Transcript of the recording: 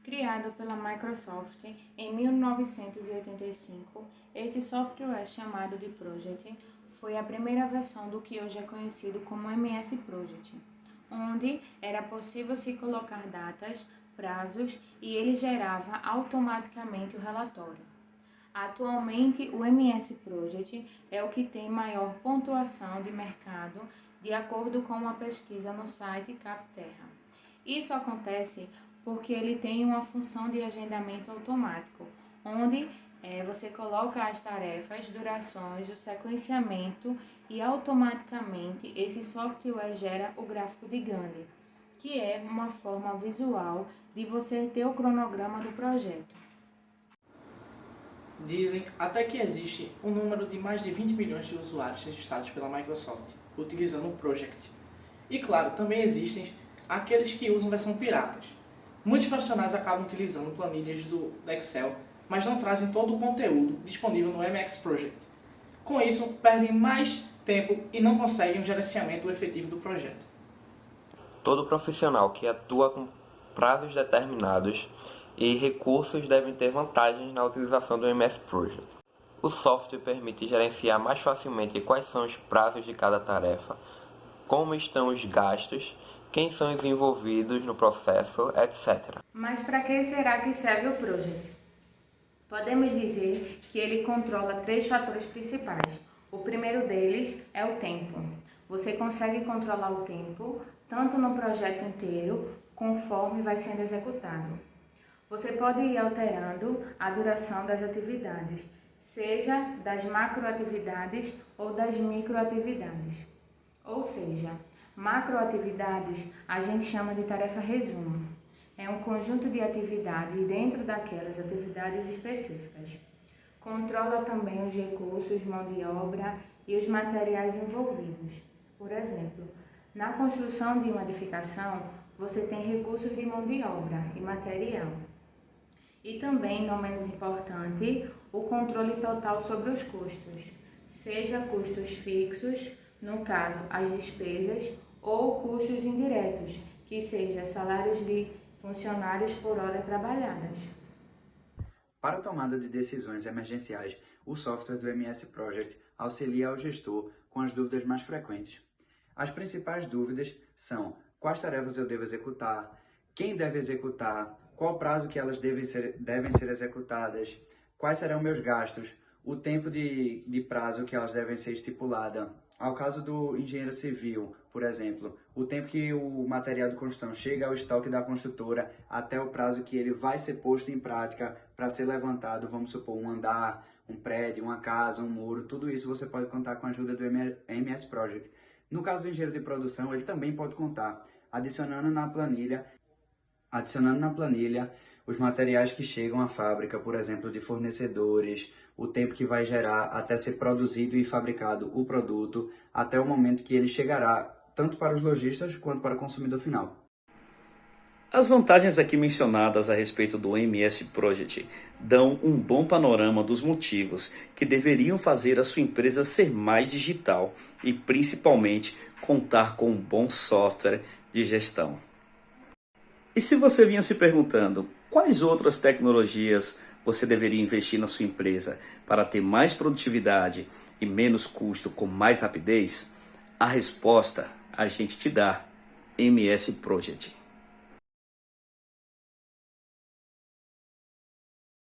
Criado pela Microsoft em 1985, esse software chamado de Project foi a primeira versão do que hoje é conhecido como MS Project, onde era possível se colocar datas, prazos e ele gerava automaticamente o relatório. Atualmente, o MS Project é o que tem maior pontuação de mercado de acordo com uma pesquisa no site Capterra. Isso acontece porque ele tem uma função de agendamento automático, onde você coloca as tarefas, durações, o sequenciamento e automaticamente esse software gera o gráfico de Gantt, que é uma forma visual de você ter o cronograma do projeto. Dizem até que existe um número de mais de 20 milhões de usuários registrados pela Microsoft, utilizando o Project. E claro, também existem aqueles que usam versão piratas. Muitos profissionais acabam utilizando planilhas do Excel, mas não trazem todo o conteúdo disponível no MS Project. Com isso, perdem mais tempo e não conseguem um gerenciamento efetivo do projeto. Todo profissional que atua com prazos determinados e recursos deve ter vantagens na utilização do MS Project. O software permite gerenciar mais facilmente quais são os prazos de cada tarefa, como estão os gastos, quem são os envolvidos no processo, etc. Mas para que será que serve o Project? Podemos dizer que ele controla 3 fatores principais. O primeiro deles é o tempo. Você consegue controlar o tempo tanto no projeto inteiro, conforme vai sendo executado. Você pode ir alterando a duração das atividades, seja das macroatividades ou das microatividades. Ou seja, macroatividades a gente chama de tarefa resumo. É um conjunto de atividades dentro daquelas atividades específicas. Controla também os recursos, mão de obra e os materiais envolvidos. Por exemplo, na construção de uma edificação, você tem recursos de mão de obra e material. E também, não menos importante, o controle total sobre os custos, seja custos fixos, no caso, as despesas, ou custos indiretos, que seja salários de funcionários por hora trabalhadas. Para a tomada de decisões emergenciais, o software do MS Project auxilia ao gestor com as dúvidas mais frequentes. As principais dúvidas são: quais tarefas eu devo executar, quem deve executar, qual prazo que elas devem ser executadas, quais serão meus gastos, o tempo de prazo que elas devem ser estipuladas. Ao caso do engenheiro civil, por exemplo, o tempo que o material de construção chega ao estoque da construtora até o prazo que ele vai ser posto em prática para ser levantado, vamos supor, um andar, um prédio, uma casa, um muro, tudo isso você pode contar com a ajuda do MS Project. No caso do engenheiro de produção, ele também pode contar, adicionando na planilha os materiais que chegam à fábrica, por exemplo, de fornecedores, o tempo que vai gerar até ser produzido e fabricado o produto, até o momento que ele chegará, tanto para os lojistas quanto para o consumidor final. As vantagens aqui mencionadas a respeito do MS Project dão um bom panorama dos motivos que deveriam fazer a sua empresa ser mais digital e, principalmente, contar com um bom software de gestão. E se você vinha se perguntando quais outras tecnologias você deveria investir na sua empresa para ter mais produtividade e menos custo com mais rapidez, a resposta a gente te dá: MS Project.